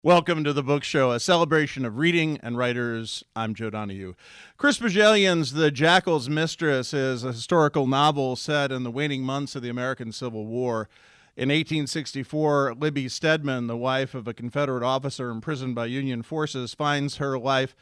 Welcome to the Book Show, a celebration of reading and writers. I'm Joe Donahue. Chris Bohjalian's The Jackal's Mistress is a historical novel set in the waning months of the American Civil War. In 1864, Libby Stedman, the wife of a Confederate officer imprisoned by Union forces, finds her life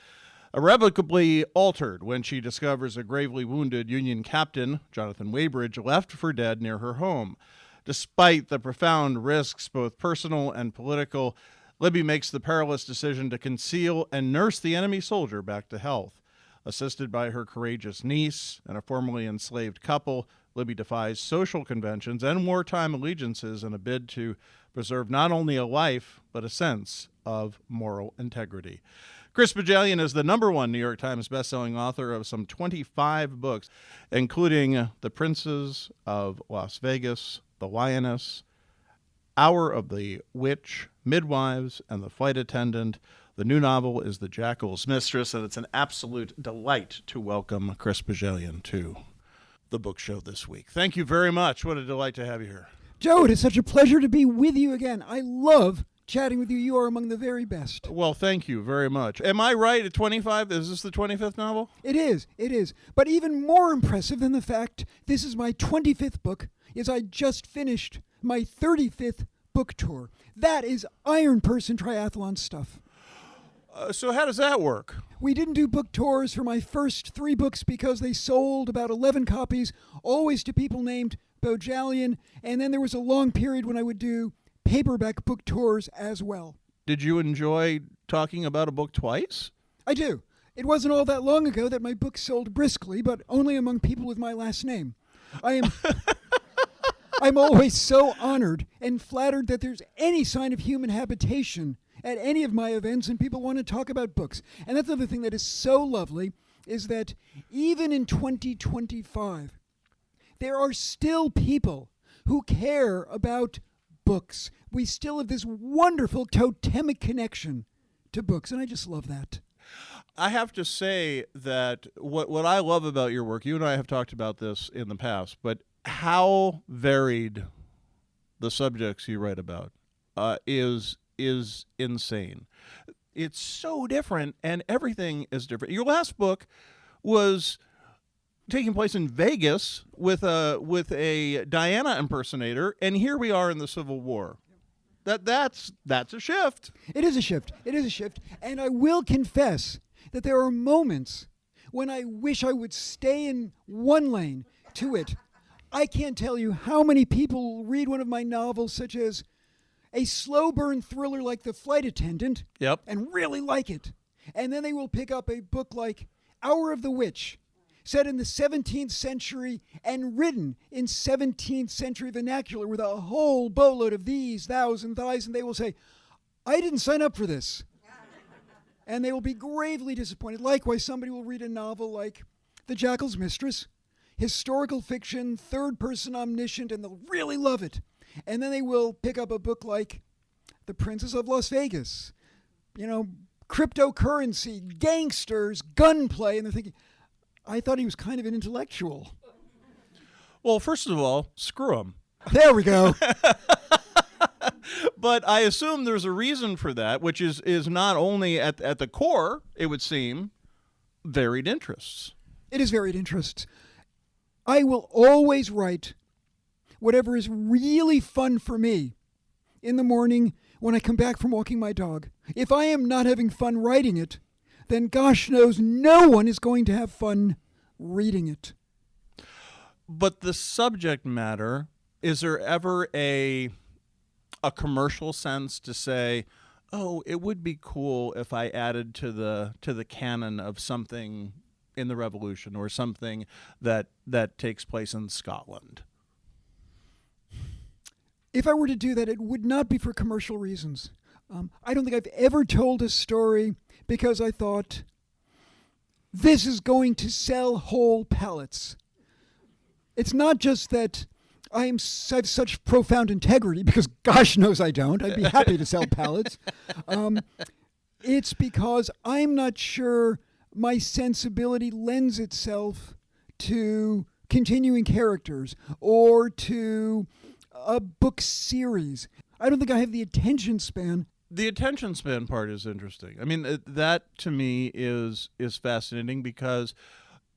irrevocably altered when she discovers a gravely wounded Union captain, Jonathan Weybridge, left for dead near her home. Despite the profound risks, both personal and political, Libby makes the perilous decision to conceal and nurse the enemy soldier back to health. Assisted by her courageous niece and a formerly enslaved couple, Libby defies social conventions and wartime allegiances in a bid to preserve not only a life, but a sense of moral integrity. Chris Bohjalian is the #1 New York Times bestselling author of some 25 books, including The Princes of Las Vegas, The Lioness, Hour of the Witch, Midwives, and The Flight Attendant. The new novel is The Jackal's Mistress, and it's an absolute delight to welcome Chris Bohjalian to the Book Show this week. Thank you very much. What a delight to have you here. Joe, it is such a pleasure to be with you again. I love chatting with you. You are among the very best. Well, thank you very much. Am I right at 25? Is this the 25th novel? It is. But even more impressive than the fact this is my 25th book is I just finished my 35th book tour. That is Iron Person triathlon stuff. So how does that work? We didn't do book tours for my first 3 books because they sold about 11 copies, always to people named Bohjalian, and then there was a long period when I would do paperback book tours as well. Did you enjoy talking about a book twice? I do. It wasn't all that long ago that my book sold briskly, but only among people with my last name. I'm always so honored and flattered that there's any sign of human habitation at any of my events and people want to talk about books. And that's another thing that is so lovely is that even in 2025, there are still people who care about books. We still have this wonderful totemic connection to books, and I just love that. I have to say that what I love about your work, you and I have talked about this in the past, but how varied the subjects you write about is insane. It's so different, and everything is different. Your last book was taking place in Vegas with a Diana impersonator, and here we are in the Civil War. That's a shift. It is a shift. And I will confess that there are moments when I wish I would stay in one lane to it. I can't tell you how many people read one of my novels, such as a slow burn thriller like The Flight Attendant, and really like it. And then they will pick up a book like Hour of the Witch, set in the 17th century and written in 17th century vernacular with a whole boatload of these, thous, and thys, and they will say, I didn't sign up for this. And they will be gravely disappointed. Likewise, somebody will read a novel like The Jackal's Mistress, historical fiction, third-person omniscient, and they'll really love it. And then they will pick up a book like The Princess of Las Vegas, cryptocurrency, gangsters, gunplay, and they're thinking, I thought he was kind of an intellectual. Well, first of all, screw him. There we go. But I assume there's a reason for that, which is not only at the core, it would seem, varied interests. It is varied interests. I will always write whatever is really fun for me in the morning when I come back from walking my dog. If I am not having fun writing it, then gosh knows no one is going to have fun reading it. But the subject matter, is there ever a commercial sense to say, oh, it would be cool if I added to the canon of something in the Revolution or something that takes place in Scotland? If I were to do that, it would not be for commercial reasons. I don't think I've ever told a story because I thought, this is going to sell whole pallets. It's not just that I have such profound integrity, because gosh knows I don't. I'd be happy to sell pallets. It's because I'm not sure my sensibility lends itself to continuing characters or to a book series. I don't think I have the attention span The attention span part is interesting. I mean, that to me is fascinating because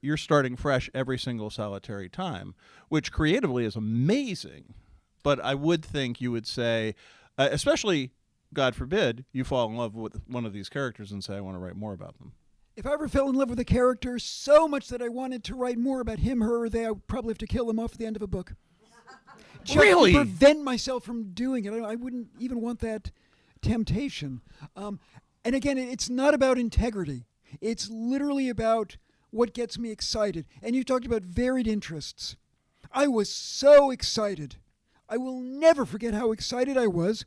you're starting fresh every single solitary time, which creatively is amazing. But I would think you would say, especially, God forbid, you fall in love with one of these characters and say, I want to write more about them. If I ever fell in love with a character so much that I wanted to write more about him, her, or they, I would probably have to kill them off at the end of a book. Just Really? to prevent myself from doing it. I wouldn't even want that temptation. And again, it's not about integrity. It's literally about what gets me excited. And you talked about varied interests. I was so excited. I will never forget how excited I was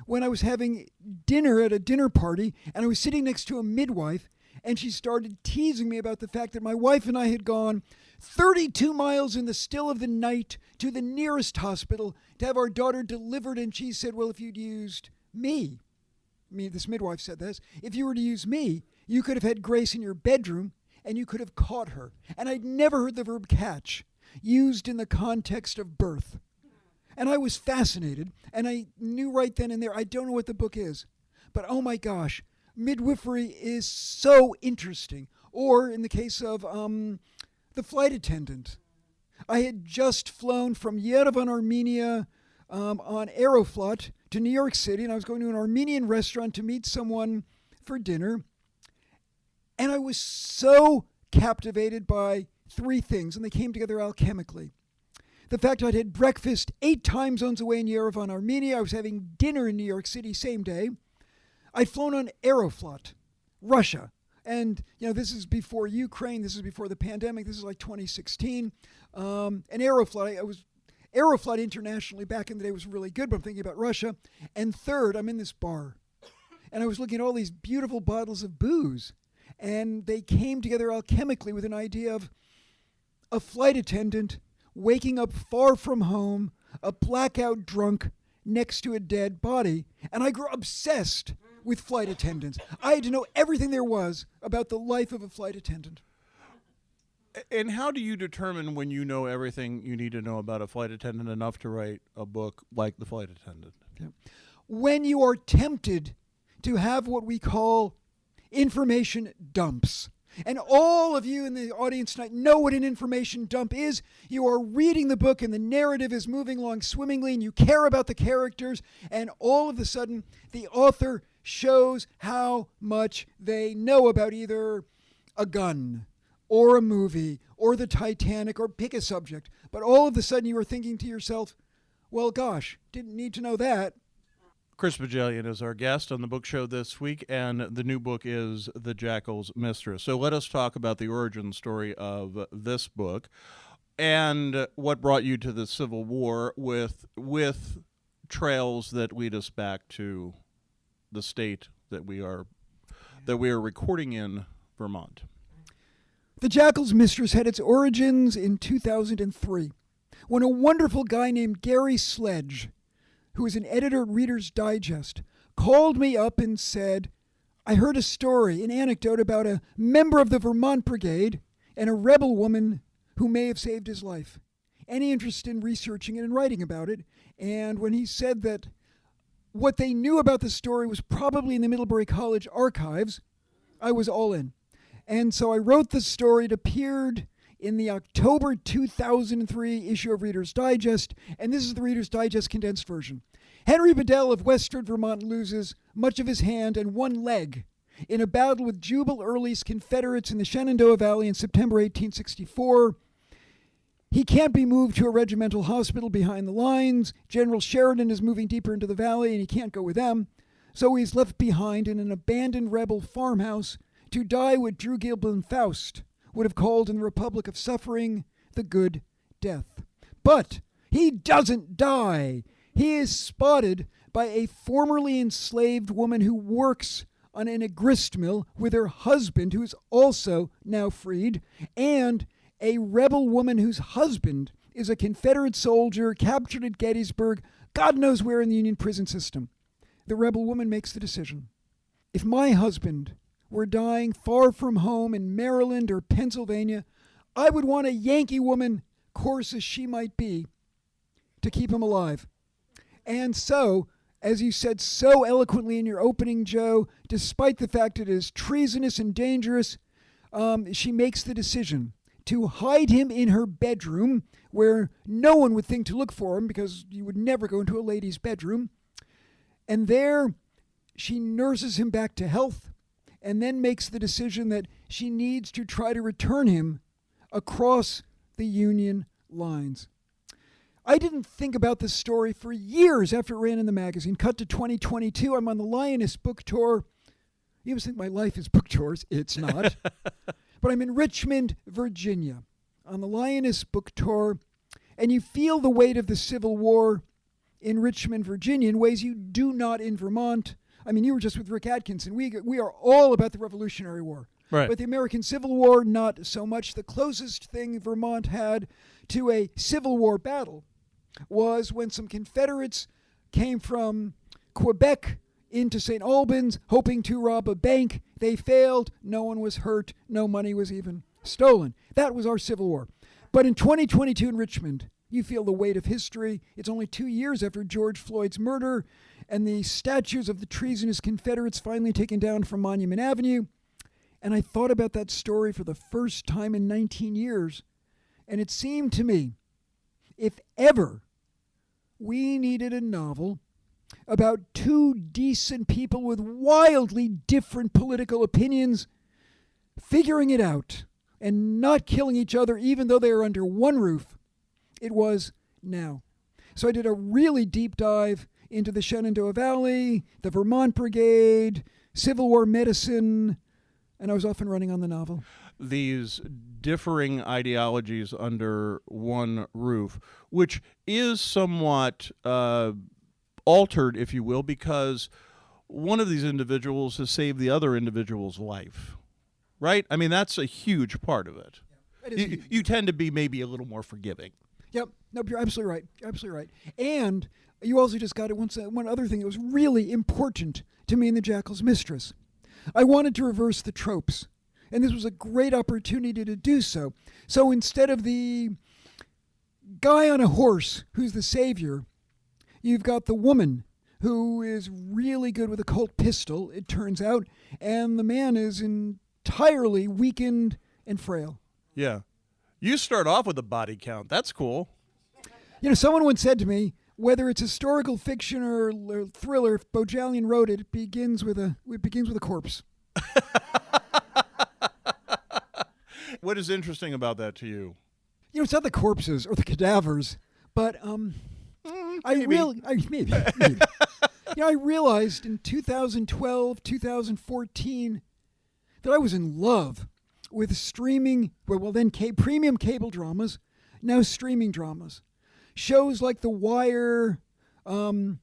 when I was having dinner at a dinner party and I was sitting next to a midwife and she started teasing me about the fact that my wife and I had gone 32 miles in the still of the night to the nearest hospital to have our daughter delivered. And she said, well, if you'd used me, this midwife said this, if you were to use me, you could have had Grace in your bedroom and you could have caught her. And I'd never heard the verb catch used in the context of birth. And I was fascinated, and I knew right then and there, I don't know what the book is, but oh my gosh, midwifery is so interesting. Or in the case of the flight attendant, I had just flown from Yerevan, Armenia on Aeroflot to New York City, and I was going to an Armenian restaurant to meet someone for dinner. And I was so captivated by three things, and they came together alchemically. The fact I'd had breakfast 8 time zones away in Yerevan, Armenia. I was having dinner in New York City same day. I'd flown on Aeroflot, Russia. And, this is before Ukraine. This is before the pandemic. This is like 2016. And Aeroflot, Aeroflot internationally back in the day was really good, but I'm thinking about Russia. And third, I'm in this bar. And I was looking at all these beautiful bottles of booze. And they came together alchemically with an idea of a flight attendant waking up far from home, a blackout drunk next to a dead body. And I grew obsessed with flight attendants. I had to know everything there was about the life of a flight attendant. And how do you determine when you know everything you need to know about a flight attendant enough to write a book like The Flight Attendant? Yeah. When you are tempted to have what we call information dumps. And all of you in the audience tonight know what an information dump is. You are reading the book and the narrative is moving along swimmingly and you care about the characters, and all of a sudden the author shows how much they know about either a gun or a movie or the Titanic, or pick a subject. But all of a sudden you are thinking to yourself, well, gosh, didn't need to know that. Chris Bohjalian is our guest on the book show this week, and the new book is The Jackal's Mistress. So let us talk about the origin story of this book and what brought you to the Civil War with trails that lead us back to the state that we are recording in, Vermont. The Jackal's Mistress had its origins in 2003 when a wonderful guy named Gary Sledge, who was an editor at Reader's Digest, called me up and said, I heard a story, an anecdote about a member of the Vermont Brigade and a rebel woman who may have saved his life. Any interest in researching it and writing about it? And when he said that what they knew about the story was probably in the Middlebury College archives, I was all in. And so I wrote the story. It appeared in the October 2003 issue of Reader's Digest, and this is the Reader's Digest condensed version. Henry Bedell of Western Vermont loses much of his hand and one leg in a battle with Jubal Early's Confederates in the Shenandoah Valley in September 1864. He can't be moved to a regimental hospital behind the lines. General Sheridan is moving deeper into the valley, and he can't go with them. So he's left behind in an abandoned rebel farmhouse to die what Drew Gibbon Faust would have called in the Republic of Suffering the Good Death. But he doesn't die. He is spotted by a formerly enslaved woman who works on an grist mill with her husband, who is also now freed, and a rebel woman whose husband is a Confederate soldier captured at Gettysburg, God knows where in the Union prison system. The rebel woman makes the decision. If my husband were dying far from home in Maryland or Pennsylvania, I would want a Yankee woman, coarse as she might be, to keep him alive. And so, as you said so eloquently in your opening, Joe, despite the fact it is treasonous and dangerous, she makes the decision to hide him in her bedroom where no one would think to look for him because you would never go into a lady's bedroom. And there she nurses him back to health and then makes the decision that she needs to try to return him across the Union lines. I didn't think about this story for years after it ran in the magazine. Cut to 2022, I'm on the Lioness book tour. You always think my life is book tours. It's not. But I'm in Richmond, Virginia, on the Lioness book tour, and you feel the weight of the Civil War in Richmond, Virginia, in ways you do not in Vermont. I mean, you were just with Rick Atkinson. We are all about the Revolutionary War. Right. But the American Civil War, not so much. The closest thing Vermont had to a Civil War battle was when some Confederates came from Quebec into St. Albans hoping to rob a bank. They failed. No one was hurt. No money was even stolen. That was our Civil War. But in 2022 in Richmond, you feel the weight of history. It's only 2 years after George Floyd's murder and the statues of the treasonous Confederates finally taken down from Monument Avenue. And I thought about that story for the first time in 19 years. And it seemed to me, if ever we needed a novel about two decent people with wildly different political opinions figuring it out and not killing each other even though they are under one roof, it was now. So I did a really deep dive into the Shenandoah Valley, the Vermont Brigade, Civil War medicine, and I was off and running on the novel. These differing ideologies under one roof, which is somewhat altered, if you will, because one of these individuals has saved the other individual's life, right? I mean, that's a huge part of it. Yeah, you tend to be maybe a little more forgiving. Yep. No, you're absolutely right. Absolutely right. And you also just got it one other thing that was really important to me in the Jackal's Mistress. I wanted to reverse the tropes, and this was a great opportunity to do so. So instead of the guy on a horse who's the savior, you've got the woman who is really good with a Colt pistol, it turns out, and the man is entirely weakened and frail. Yeah. You start off with a body count. That's cool. You know, someone once said to me, whether it's historical fiction or thriller, if Bohjalian wrote it, it begins with a corpse. What is interesting about that to you? You know, it's not the corpses or the cadavers, but Maybe. Maybe. You know, I realized in 2012, 2014 that I was in love with streaming, then premium cable dramas, now streaming dramas. Shows like The Wire, The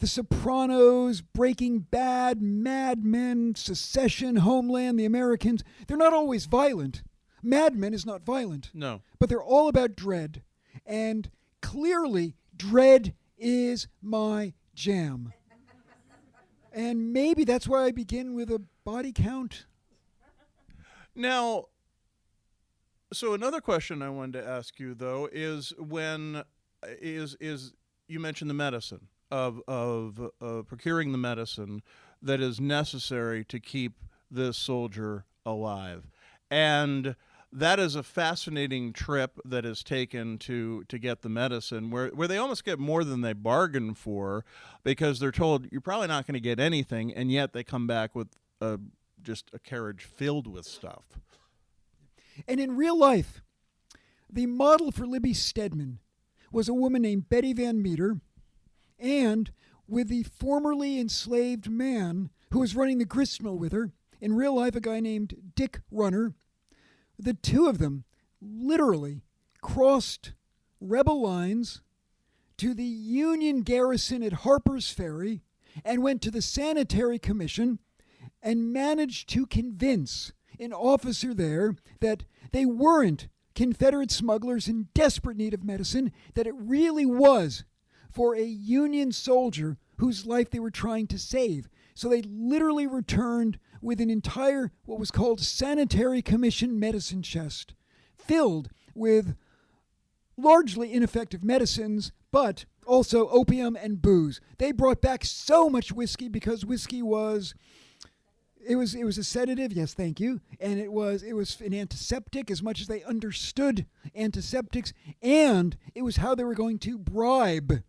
Sopranos, Breaking Bad, Mad Men, Succession, Homeland, The Americans. They're not always violent. Mad Men is not violent. No. But they're all about dread. And clearly, dread is my jam. And maybe that's why I begin with a body count. Now, so another question I wanted to ask you, though, is you mentioned the medicine of procuring the medicine that is necessary to keep this soldier alive, and that is a fascinating trip that is taken to get the medicine, where they almost get more than they bargain for, because they're told you're probably not going to get anything, and yet they come back with just a carriage filled with stuff. And in real life, the model for Libby Stedman was a woman named Betty Van Meter, and with the formerly enslaved man who was running the grist mill with her, in real life a guy named Dick Runner, the two of them literally crossed rebel lines to the Union garrison at Harper's Ferry and went to the Sanitary Commission and managed to convince an officer there that they weren't Confederate smugglers in desperate need of medicine, that it really was for a Union soldier whose life they were trying to save. So they literally returned with an entire, what was called Sanitary Commission medicine chest, filled with largely ineffective medicines, but Also, opium and booze. They brought back so much whiskey because whiskey was a sedative, yes, thank you, and it was an antiseptic as much as they understood antiseptics, and it was how they were going to bribe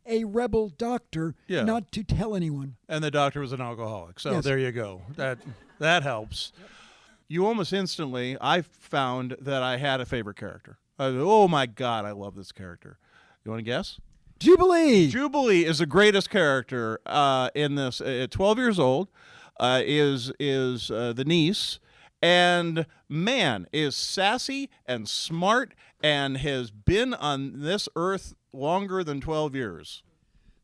a rebel doctor not to tell anyone. And the doctor was an alcoholic, so Yes. there you go. That helps. You almost instantly, I found that I had a favorite character. Oh my God, I love this character. You want to guess? Jubilee! Jubilee is the greatest character in this. 12 years old, is the niece, and man, is sassy and smart and has been on this earth longer than 12 years.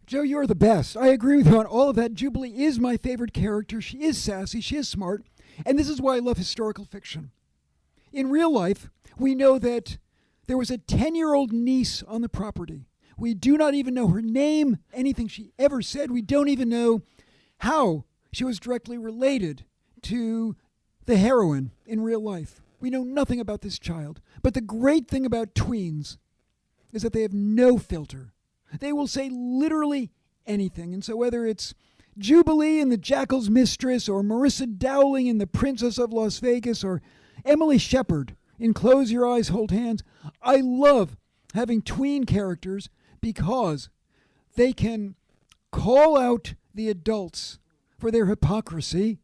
Joe, you're the best. I agree with you on all of that. Jubilee is my favorite character. She is sassy, she is smart, and this is why I love historical fiction. In real life, we know that there was a 10-year-old niece on the property. We do not even know her name, anything she ever said. We don't even know how she was directly related to the heroine in real life. We know nothing about this child. But the great thing about tweens is that they have no filter. They will say literally anything. And so whether it's Jubilee in The Jackal's Mistress, or Marissa Dowling in The Princess of Las Vegas, or Emily Shepard in Close Your Eyes, Hold Hands, I love having tween characters because they can call out the adults for their hypocrisy,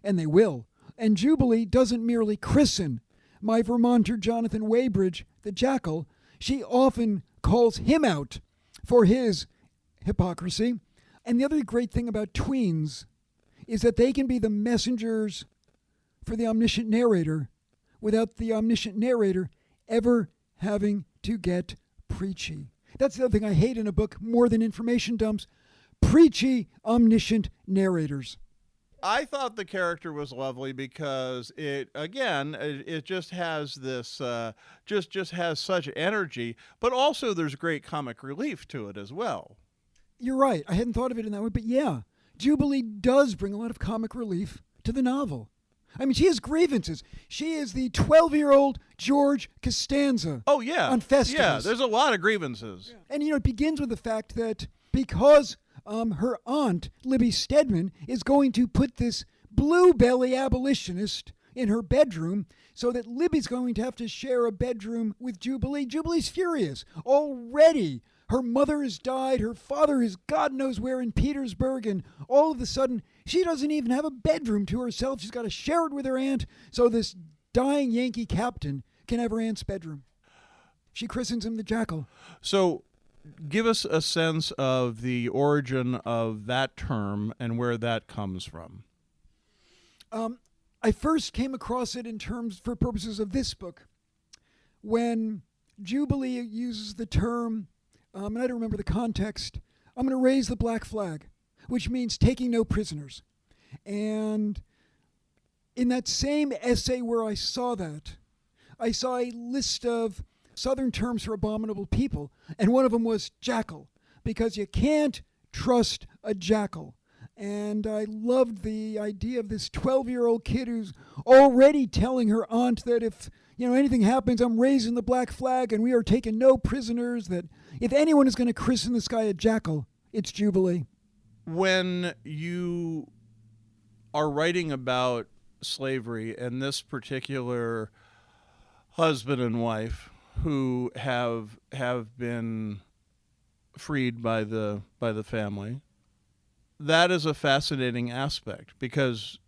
and they will. And Jubilee doesn't merely christen my Vermonter Jonathan Weybridge, the Jackal. She often calls him out for his hypocrisy. And the other great thing about tweens is that they can be the messengers for the omniscient narrator without the omniscient narrator ever having to get preachy. That's the other thing I hate in a book more than information dumps. Preachy, omniscient narrators. I thought the character was lovely because it just has this, just has such energy, but also there's great comic relief to it as well. You're right. I hadn't thought of it in that way, but yeah, Jubilee does bring a lot of comic relief to the novel. I mean, she has grievances. She is the 12-year-old George Costanza. Oh, yeah. On Festivus. Yeah, there's a lot of grievances. Yeah. And, it begins with the fact that because her aunt, Libby Stedman, is going to put this blue belly abolitionist in her bedroom so that Libby's going to have to share a bedroom with Jubilee. Jubilee's furious. Already, her mother has died. Her father is God knows where in Petersburg. And all of a sudden, she doesn't even have a bedroom to herself. She's got to share it with her aunt so this dying Yankee captain can have her aunt's bedroom. She christens him the Jackal. So give us a sense of the origin of that term and where that comes from. I first came across it for purposes of this book when Jubilee uses the term, and I don't remember the context, I'm going to raise the black flag, which means taking no prisoners. And in that same essay where I saw that, I saw a list of Southern terms for abominable people, and one of them was jackal, because you can't trust a jackal. And I loved the idea of this 12-year-old kid who's already telling her aunt that if anything happens, I'm raising the black flag and we are taking no prisoners, that if anyone is going to christen this guy a jackal, it's Jubilee. When you are writing about slavery and this particular husband and wife who have been freed by the family, that is a fascinating aspect because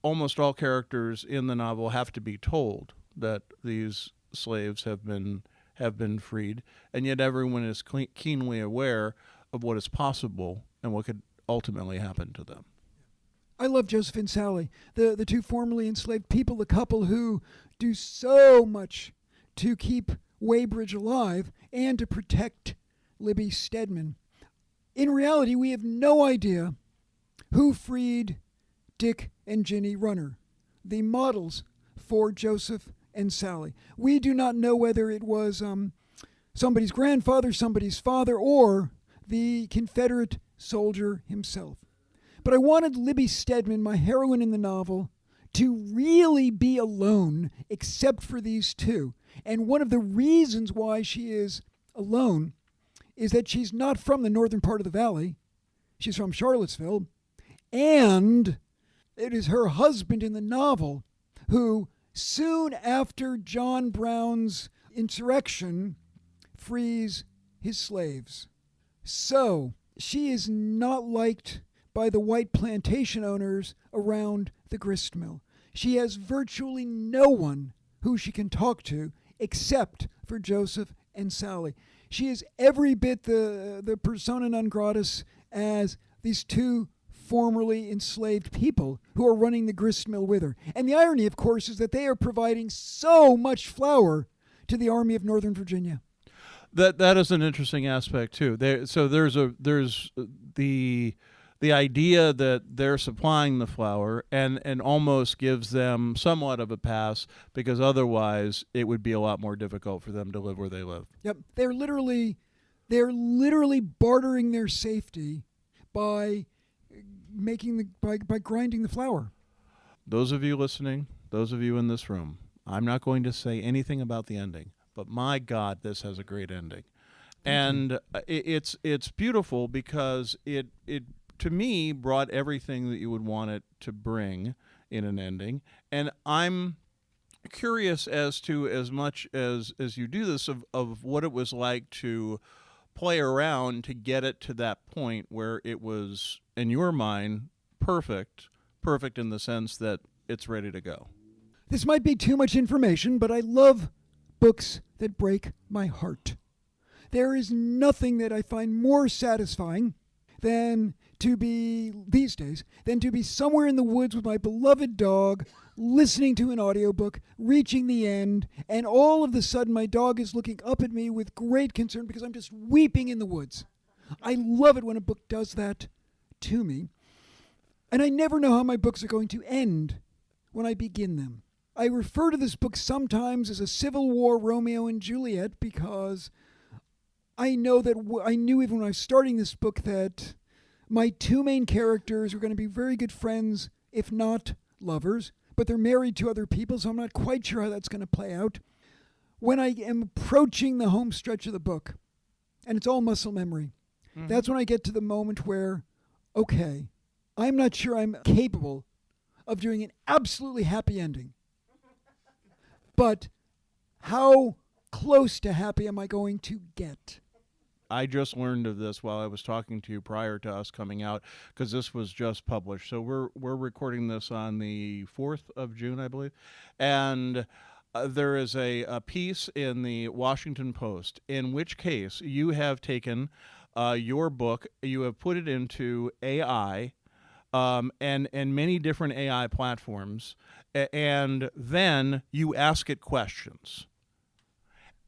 almost all characters in the novel have to be told that these slaves have been freed, and yet everyone is keenly aware of what is possible and what could ultimately happen to them. I love Joseph and Sally, the two formerly enslaved people, the couple who do so much to keep Weybridge alive and to protect Libby Stedman. In reality, we have no idea who freed Dick and Ginny Runner, the models for Joseph and Sally. We do not know whether it was somebody's grandfather, somebody's father, or the Confederate soldier himself. But I wanted Libby Stedman, my heroine in the novel, to really be alone except for these two. And one of the reasons why she is alone is that she's not from the northern part of the valley. She's from Charlottesville. And it is her husband in the novel who, soon after John Brown's insurrection, frees his slaves. So she is not liked by the white plantation owners around the grist mill. She has virtually no one who she can talk to except for Joseph and Sally. She is every bit the persona non gratis as these two formerly enslaved people who are running the grist mill with her. And the irony, of course, is that they are providing so much flour to the Army of Northern Virginia. That is an interesting aspect too. There's the idea that they're supplying the flour and almost gives them somewhat of a pass, because otherwise it would be a lot more difficult for them to live where they live. Yep, they're literally bartering their safety by by grinding the flour. Those of you listening, those of you in this room, I'm not going to say anything about the ending, but my God, this has a great ending. And it's beautiful because it to me brought everything that you would want it to bring in an ending. And I'm curious as to, as much as you do this, of what it was like to play around to get it to that point where it was, in your mind, perfect in the sense that it's ready to go. This might be too much information, but I love books that break my heart. There is nothing that I find more satisfying than to be, these days, than to be somewhere in the woods with my beloved dog, listening to an audiobook, reaching the end, and all of a sudden my dog is looking up at me with great concern because I'm just weeping in the woods. I love it when a book does that to me. And I never know how my books are going to end when I begin them. I refer to this book sometimes as a Civil War Romeo and Juliet because I know that I knew even when I was starting this book that my two main characters are going to be very good friends, if not lovers, but they're married to other people, so I'm not quite sure how that's going to play out. When I am approaching the home stretch of the book, and it's all muscle memory, that's when I get to the moment where, okay, I'm not sure I'm capable of doing an absolutely happy ending. But how close to happy am I going to get? I just learned of this while I was talking to you prior to us coming out, because this was just published. So we're recording this on the 4th of June, I believe. And there is a piece in the Washington Post in which case you have taken your book, you have put it into AI, and many different AI platforms, and then you ask it questions.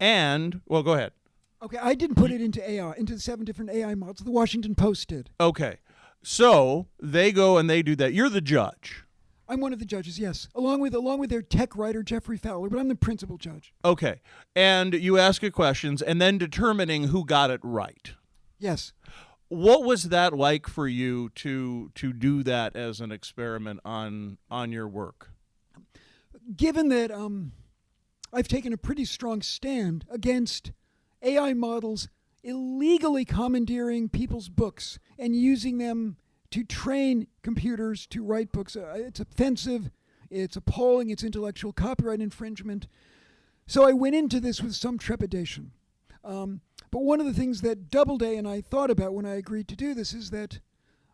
And, well, go ahead. Okay, I didn't put it into AI, into the 7 different AI models. The Washington Post did. Okay, so they go and they do that. You're the judge. I'm one of the judges, yes, along with their tech writer, Jeffrey Fowler, but I'm the principal judge. Okay, and you ask it questions and then determining who got it right. Yes. What was that like for you to do that as an experiment on your work? Given that I've taken a pretty strong stand against AI models illegally commandeering people's books and using them to train computers to write books, it's offensive, it's appalling, it's intellectual copyright infringement. So I went into this with some trepidation. But one of the things that Doubleday and I thought about when I agreed to do this is that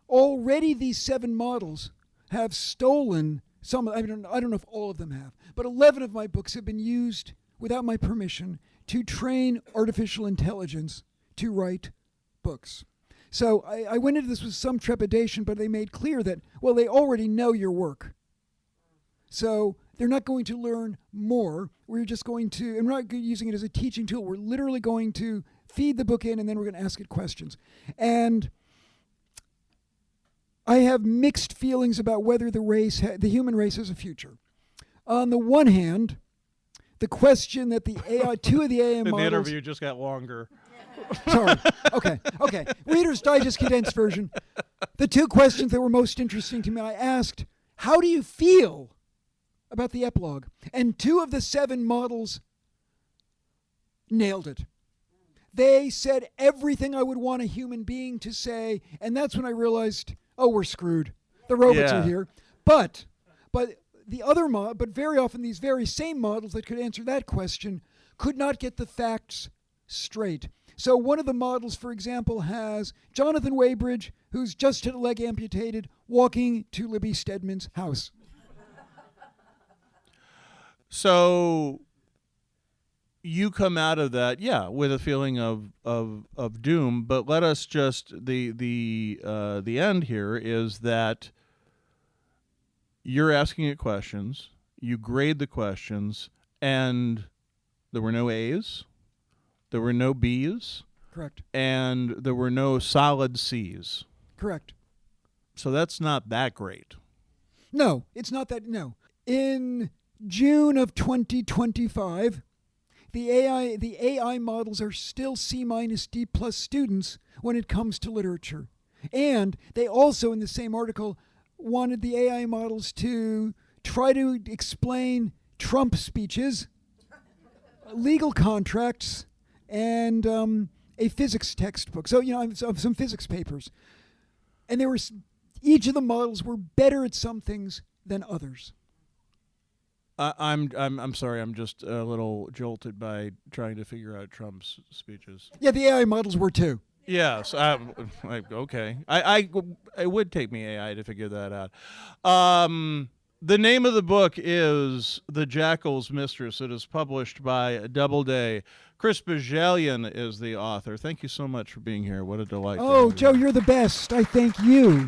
already these 7 models have stolen some. I don't know if all of them have, but 11 of my books have been used without my permission to train artificial intelligence to write books. So I went into this with some trepidation, but they made clear that, well, they already know your work. So they're not going to learn more. We're just going to, and we're not using it as a teaching tool. We're literally going to feed the book in, and then we're going to ask it questions. And I have mixed feelings about whether the human race has a future. On the one hand, the question that the AI, 2 of the AI models... The interview just got longer. Sorry. Okay. Reader's Digest condensed version. The 2 questions that were most interesting to me, I asked, how do you feel about the epilogue? And 2 of the 7 models nailed it. They said everything I would want a human being to say, and that's when I realized, oh, we're screwed. The robots are here. But the other but very often these very same models that could answer that question could not get the facts straight. So one of the models, for example, has Jonathan Weybridge, who's just had a leg amputated, walking to Libby Stedman's house. So you come out of that, with a feeling of doom. But let us just the end here is that you're asking it questions. You grade the questions, and there were no A's, there were no B's, Correct. and there were no solid C's. Correct. So that's not that great. No, it's not that. No. In June of 2025, the AI models are still C- D+ students when it comes to literature. And they also, in the same article, wanted the AI models to try to explain Trump speeches, legal contracts, and a physics textbook. So, some physics papers. And each of the models were better at some things than others. I'm sorry. I'm just a little jolted by trying to figure out Trump's speeches. Yeah, the AI models were too. Yes. Okay. It would take me AI to figure that out. The name of the book is The Jackal's Mistress. It is published by Doubleday. Chris Bohjalian is the author. Thank you so much for being here. What a delight. Oh, Joe, you're the best. I thank you.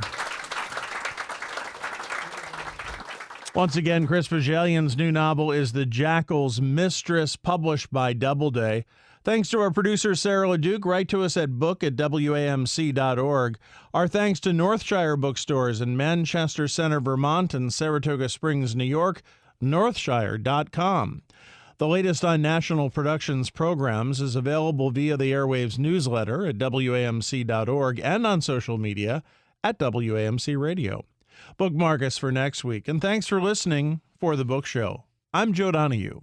Once again, Chris Bohjalian's new novel is The Jackal's Mistress, published by Doubleday. Thanks to our producer, Sarah LeDuc. Write to us at book@wamc.org. Our thanks to Northshire Bookstores in Manchester Center, Vermont, and Saratoga Springs, New York, northshire.com. The latest on National Productions programs is available via the Airwaves newsletter at wamc.org and on social media at WAMC Radio. Bookmark us for next week, and thanks for listening for The Book Show. I'm Joe Donahue.